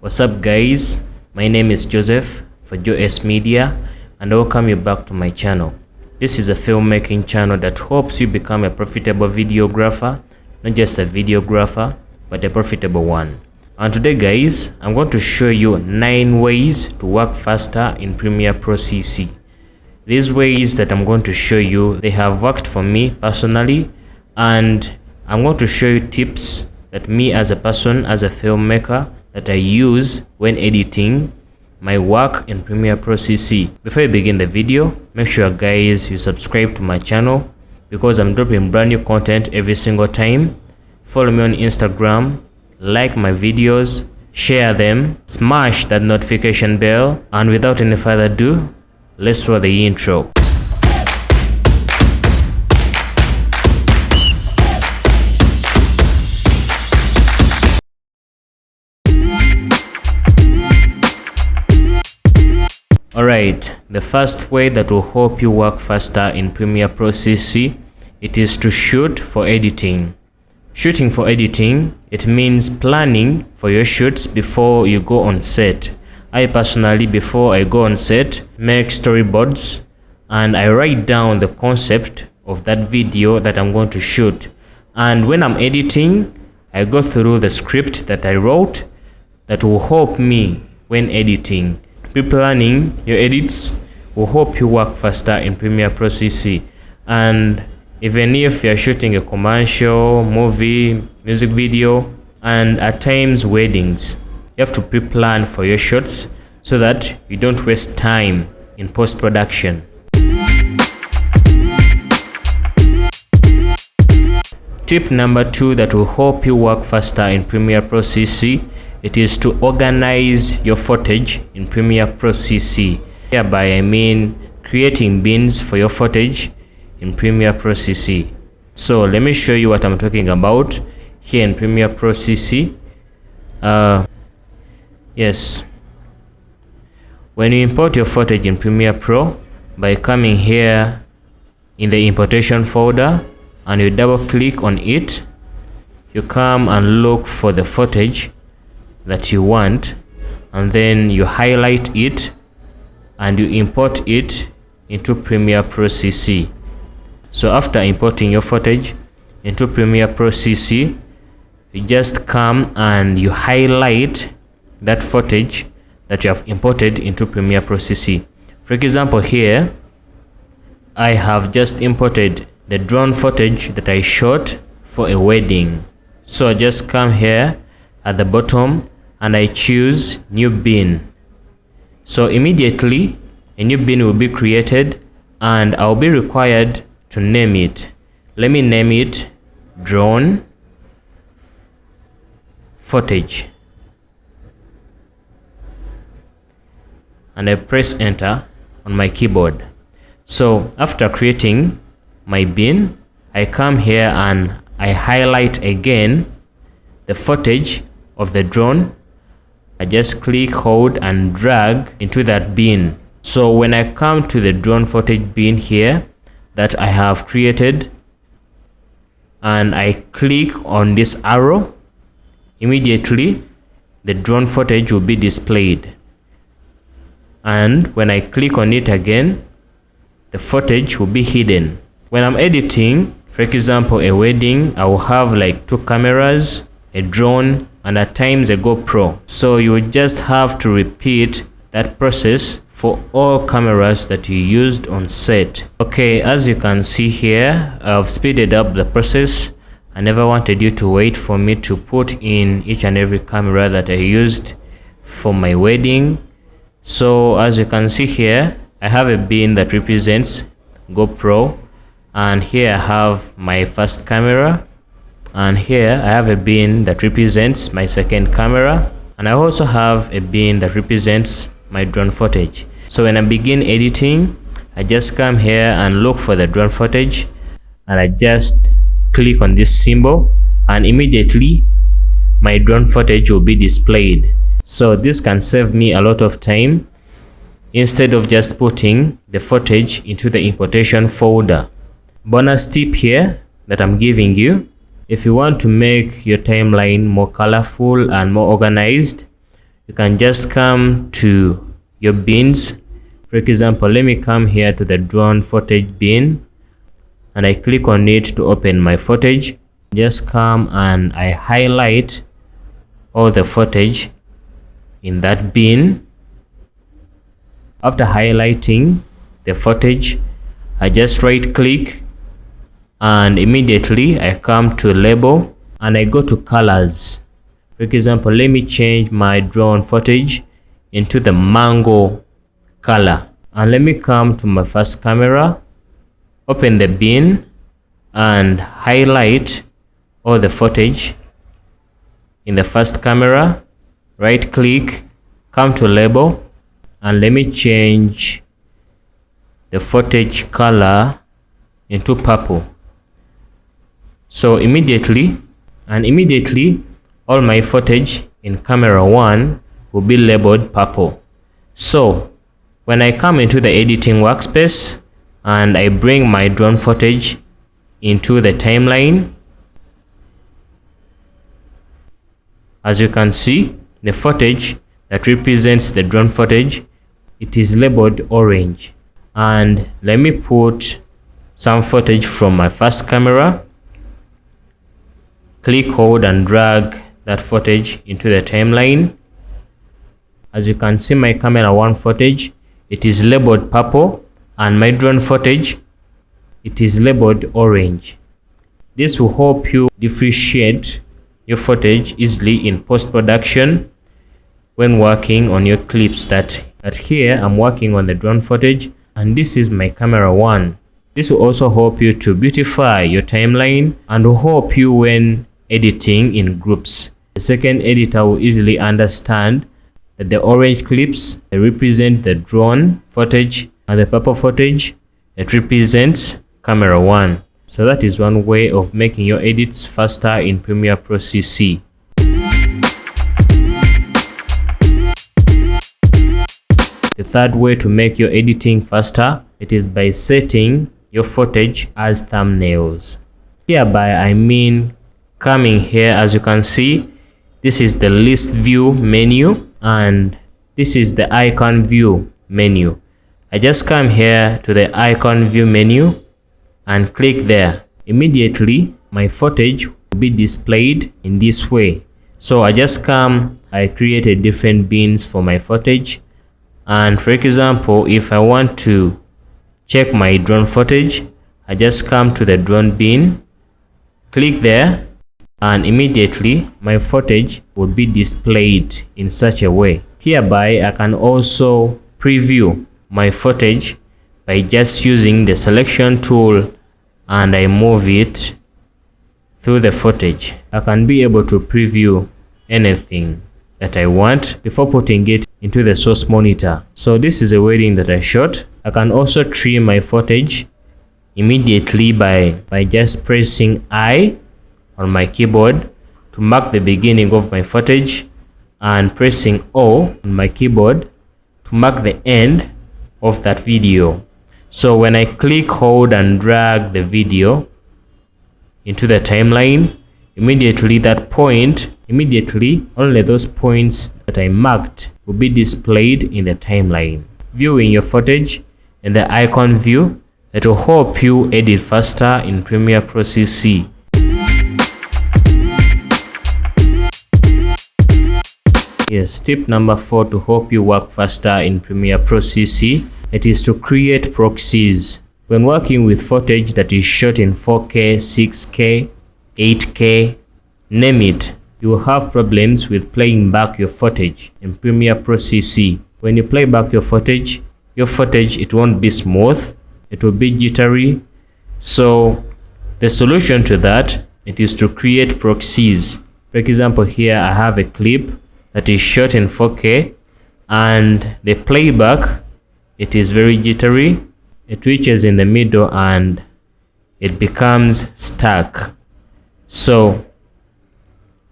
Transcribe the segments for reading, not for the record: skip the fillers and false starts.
What's up guys, my name is Joseph for JS Media and I welcome you back to my channel. This is a filmmaking channel that hopes you become a profitable videographer, not just a videographer but a profitable one. And today guys, I'm going to show you 9 ways to work faster in Premiere Pro CC. These ways that I'm going to show you, they have worked for me personally, and I'm going to show you tips that me as a person, as a filmmaker, that I use when editing my work in Premiere Pro CC. Before I begin the video, make sure guys you subscribe to my channel because I'm dropping brand new content every single time. Follow me on Instagram, like my videos, share them, smash that notification bell, and without any further ado, let's roll the intro. Alright, the first way that will help you work faster in Premiere Pro CC, it is to shoot for editing. Shooting for editing, it means planning for your shoots before you go on set. I personally, before I go on set, make storyboards and I write down the concept of that video that I'm going to shoot. And when I'm editing, I go through the script that I wrote that will help me when editing. Pre-planning your edits will help you work faster in Premiere Pro CC. And even if you're shooting a commercial, movie, music video, and at times weddings, you have to pre-plan for your shots so that you don't waste time in post-production. Tip number 2 that will help you work faster in Premiere Pro CC, it is to organize your footage in Premiere Pro CC. Hereby I mean creating bins for your footage in Premiere Pro CC. So let me show you what I'm talking about here in Premiere Pro CC. Yes, when you import your footage in Premiere Pro, by coming here in the importation folder and you double click on it, you come and look for the footage that you want, and then you highlight it and you import it into Premiere Pro CC. So after importing your footage into Premiere Pro CC, you just come and you highlight that footage that you have imported into Premiere Pro CC. For example, here I have just imported the drone footage that I shot for a wedding. So I just come here at the bottom and I choose new bin. So immediately a new bin will be created and I'll be required to name it. Let me name it drone footage. And I press enter on my keyboard. So after creating my bin, I come here and I highlight again the footage of the drone. I just click, hold and drag into that bin. So when I come to the drone footage bin here that I have created and I click on this arrow, immediately the drone footage will be displayed. And when I click on it again, the footage will be hidden. When I'm editing, for example, a wedding, I will have like 2 cameras, a drone, and at times a GoPro. So you will just have to repeat that process for all cameras that you used on set. Okay, as you can see here, I've speeded up the process. I never wanted you to wait for me to put in each and every camera that I used for my wedding. So as you can see here, I have a bin that represents GoPro, and here I have my first camera, and here I have a bin that represents my second camera, and I also have a bin that represents my drone footage. So when I begin editing, I just come here and look for the drone footage and I just click on this symbol and immediately my drone footage will be displayed. So this can save me a lot of time instead of just putting the footage into the importation folder. Bonus tip here that I'm giving you, if you want to make your timeline more colorful and more organized, you can just come to your bins. For example, let me come here to the drone footage bin and I click on it to open my footage. Just come and I highlight all the footage in that bin. After highlighting the footage, I just right click and immediately I come to label and I go to colors. For example, let me change my drone footage into the mango color, and let me come to my first camera, open the bin and highlight all the footage in the first camera, right click, come to label, and let me change the footage color into purple. So immediately all my footage in camera 1 will be labeled purple. So when I come into the editing workspace and I bring my drone footage into the timeline, as you can see, the footage that represents the drone footage, it is labeled orange. And let me put some footage from my first camera. Click, hold and drag that footage into the timeline. As you can see, my camera 1 footage, it is labeled purple, and my drone footage, it is labeled orange. This will help you differentiate your footage easily in post-production when working on your clips. That here I'm working on the drone footage and this is my camera 1. This will also help you to beautify your timeline and will help you when editing in groups. The second editor will easily understand that the orange clips, they represent the drone footage, and the purple footage, it represents camera 1. So that is one way of making your edits faster in Premiere Pro CC. The third way to make your editing faster, it is by setting your footage as thumbnails. Hereby I mean coming here, as you can see, this is the list view menu and this is the icon view menu. I just come here to the icon view menu and click there. Immediately my footage will be displayed in this way. So I just come, I created different bins for my footage, and for example, if I want to check my drone footage, I just come to the drone bin, click there, and immediately my footage will be displayed in such a way. Hereby I can also preview my footage by just using the selection tool and I move it through the footage. I can be able to preview anything that I want before putting it into the source monitor. So this is a wedding that I shot. I can also trim my footage immediately by just pressing I on my keyboard to mark the beginning of my footage and pressing O on my keyboard to mark the end of that video. So when I click, hold and drag the video into the timeline, immediately only those points that I marked will be displayed in the timeline. Viewing your footage in the icon view, it will help you edit faster in Premiere Pro CC. Yes, tip number 4 to help you work faster in Premiere Pro CC, it is to create proxies. When working with footage that is shot in 4K, 6K, 8K, name it, you will have problems with playing back your footage in Premiere Pro CC. When you play back your footage, it won't be smooth, it will be jittery. So the solution to that, it is to create proxies. For example, here I have a clip that is shot in 4K and the playback, it is very jittery. It reaches in the middle and it becomes stuck. So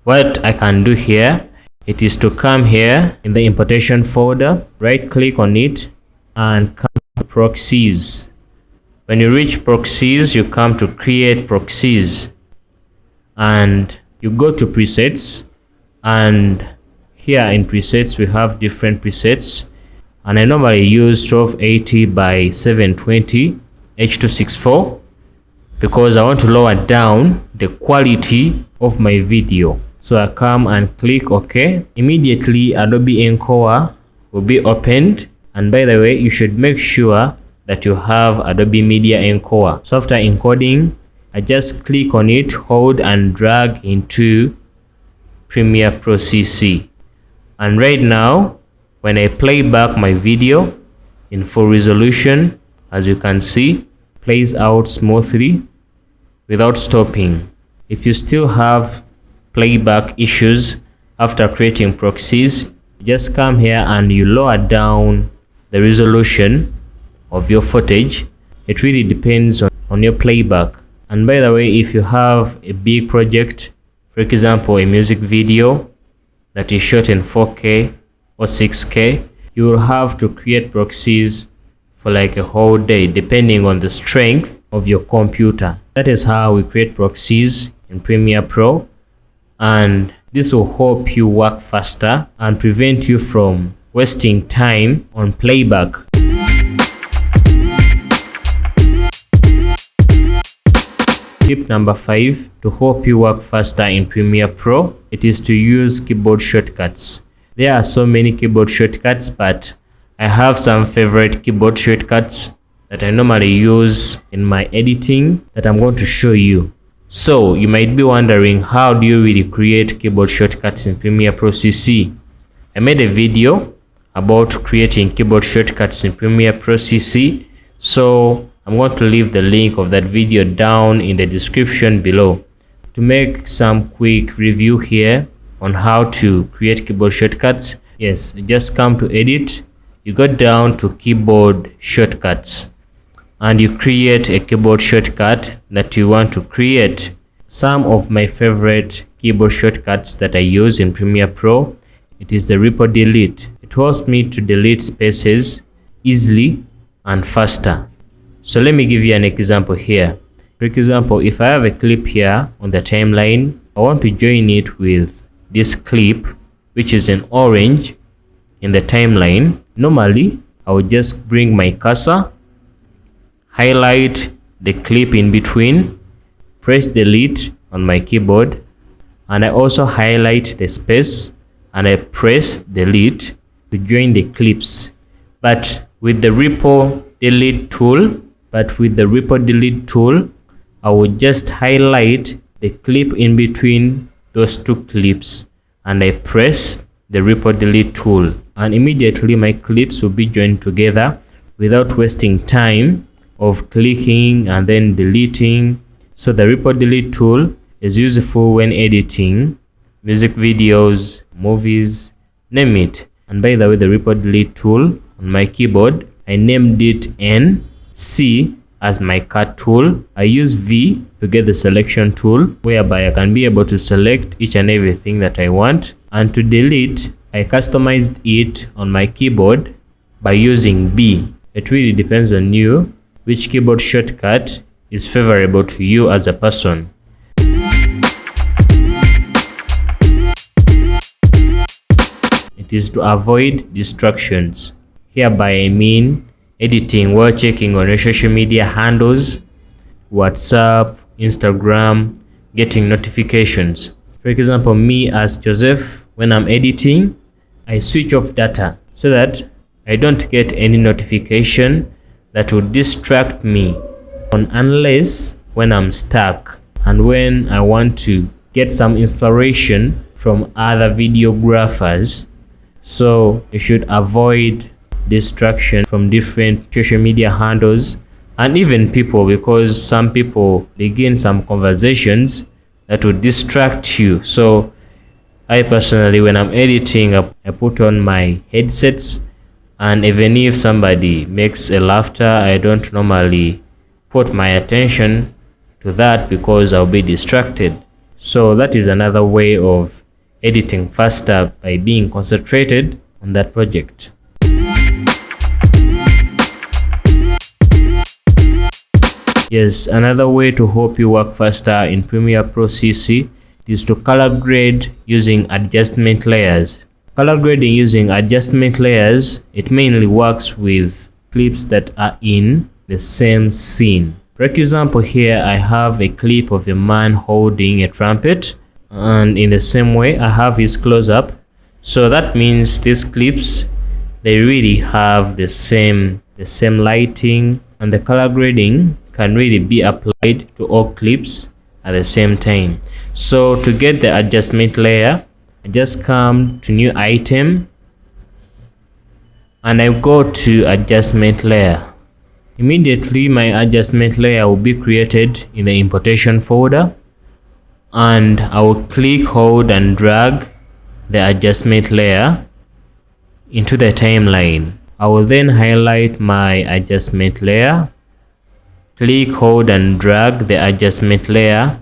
what I can do here, it is to come here in the importation folder, right click on it and come to proxies. When you reach proxies, you come to create proxies and you go to presets, and Here in presets, we have different presets, and I normally use 1280 by 720 H.264 because I want to lower down the quality of my video. So I come and click OK. Immediately Adobe Encoder will be opened, and by the way, you should make sure that you have Adobe Media Encoder. So after encoding, I just click on it, hold and drag into Premiere Pro CC. And right now, when I play back my video in full resolution, as you can see, plays out smoothly without stopping. If you still have playback issues after creating proxies, you just come here and you lower down the resolution of your footage. It really depends on your playback. And by the way, if you have a big project, for example a music video that is shot in 4K or 6K, you will have to create proxies for like a whole day depending on the strength of your computer. That is how we create proxies in Premiere Pro, and this will help you work faster and prevent you from wasting time on playback. Tip number 5 to help you work faster in Premiere Pro, it is to use keyboard shortcuts. There are so many keyboard shortcuts, but I have some favorite keyboard shortcuts that I normally use in my editing that I'm going to show you. So you might be wondering, how do you really create keyboard shortcuts in Premiere Pro CC? I made a video about creating keyboard shortcuts in Premiere Pro CC, so I'm going to leave the link of that video down in the description below. To make some quick review here on how to create keyboard shortcuts, yes, you just come to edit, you go down to keyboard shortcuts, and you create a keyboard shortcut that you want to create. Some of my favorite keyboard shortcuts that I use in Premiere Pro, it is the Ripple Delete. It helps me to delete spaces easily and faster. So let me give you an example here. For example, if I have a clip here on the timeline, I want to join it with this clip which is in orange in the timeline. Normally, I would just bring my cursor, highlight the clip in between, press delete on my keyboard, and I also highlight the space and I press delete to join the clips. But with the Ripple Delete tool, I would just highlight the clip in between those two clips and I press the Ripple Delete tool, and immediately my clips will be joined together without wasting time of clicking and then deleting. So the Ripple Delete tool is useful when editing music videos, movies, name it. And by the way, the Ripple Delete tool on my keyboard, I named it N, C as my cut tool. I use V to get the selection tool, whereby I can be able to select each and everything that I want. And to delete, I customized it on my keyboard by using B. It really depends on you which keyboard shortcut is favorable to you as a person. It is to avoid distractions. Hereby I mean editing while checking on your social media handles, WhatsApp, Instagram, getting notifications. For example, me as Joseph, when I'm editing, I switch off data so that I don't get any notification that would distract me, unless when I'm stuck and when I want to get some inspiration from other videographers. So you should avoid distraction from different social media handles and even people, because some people begin some conversations that would distract you. So I personally, when I'm editing, I put on my headsets, and even if somebody makes a laughter, I don't normally put my attention to that because I'll be distracted. So that is another way of editing faster, by being concentrated on that project. Yes, another way to help you work faster in Premiere Pro CC is to color grade using adjustment layers. Color grading using adjustment layers, it mainly works with clips that are in the same scene. For example, here I have a clip of a man holding a trumpet, and in the same way I have his close-up. So that means these clips, they really have the same lighting, and the color grading can really be applied to all clips at the same time. So to get the adjustment layer, I just come to new item and I go to adjustment layer. Immediately my adjustment layer will be created in the importation folder, and I will click, hold and drag the adjustment layer into the timeline. I will then highlight my adjustment layer, click, hold and drag the adjustment layer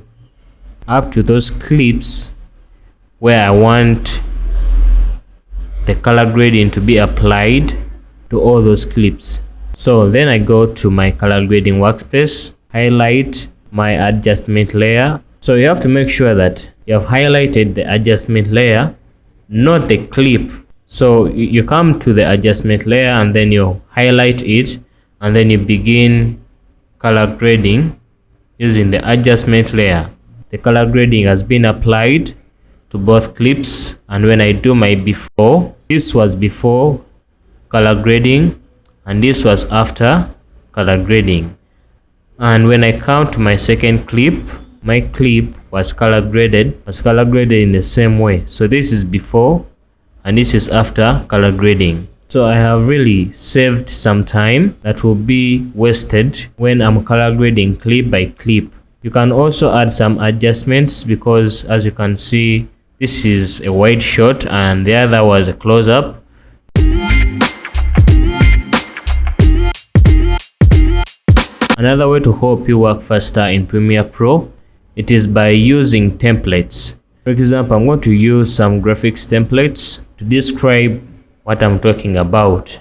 up to those clips where I want the color grading to be applied to all those clips. So then I go to my color grading workspace, highlight my adjustment layer. So you have to make sure that you have highlighted the adjustment layer, not the clip. So you come to the adjustment layer and then you highlight it, and then you begin color grading using the adjustment layer. The color grading has been applied to both clips, and when I do my before, this was before color grading and this was after color grading. And when I come to my second clip, my clip was color graded in the same way. So this is before and this is after color grading. So I have really saved some time that will be wasted when I'm color grading clip by clip. You can also add some adjustments, because as you can see, this is a wide shot and the other was a close-up. Another way to help you work faster in Premiere Pro, it is by using templates. For example, I'm going to use some graphics templates to describe what I'm talking about.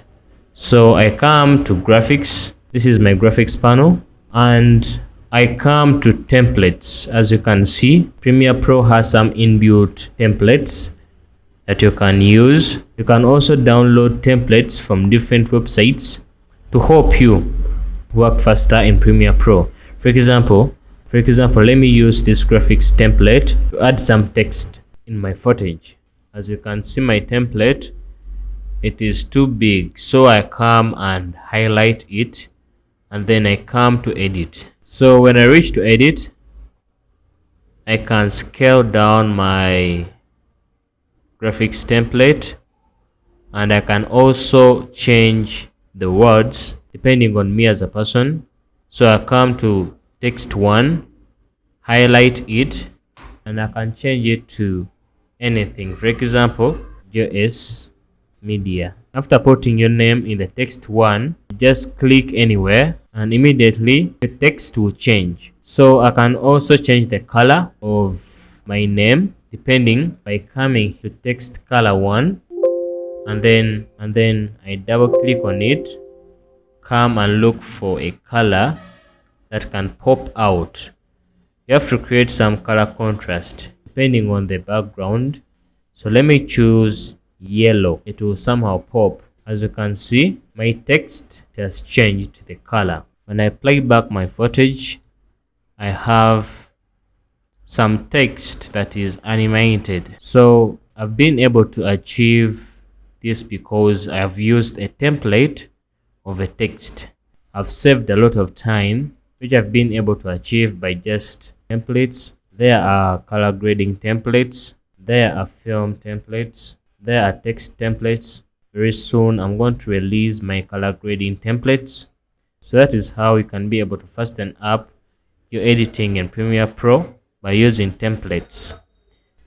So I come to graphics. This is my graphics panel, and I come to templates. As you can see, Premiere Pro has some inbuilt templates that you can use. You can also download templates from different websites to help you work faster in Premiere Pro. For example, let me use this graphics template to add some text in my footage. As you can see, my template, it is too big, so I come and highlight it, and then I come to edit. So when I reach to edit, I can scale down my graphics template, and I can also change the words depending on me as a person. So I come to text 1, highlight it, and I can change it to anything. For example, JS Media. After putting your name in the text 1, just click anywhere and immediately the text will change. So I can also change the color of my name depending by coming to text color 1, and then I double click on it, come and look for a color that can pop out. You have to create some color contrast depending on the background. So let me choose yellow. It will somehow pop. As you can see, my text has changed the color. When I play back my footage, I have some text that is animated. So I've been able to achieve this because I have used a template of a text. I've saved a lot of time, which I've been able to achieve by just templates. There are color grading templates, there are film templates, there are text templates. Very soon I'm going to release my color grading templates. So that is how you can be able to fasten up your editing in Premiere Pro by using templates.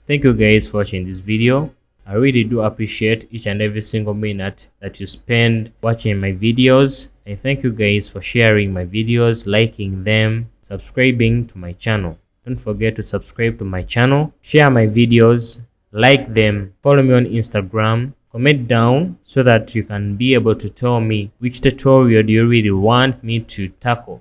Thank you guys for watching this video. I really do appreciate each and every single minute that you spend watching my videos. I thank you guys for sharing my videos, liking them, subscribing to my channel. Don't forget to subscribe to my channel, share my videos, like them, follow me on Instagram, comment down so that you can be able to tell me which tutorial do you really want me to tackle.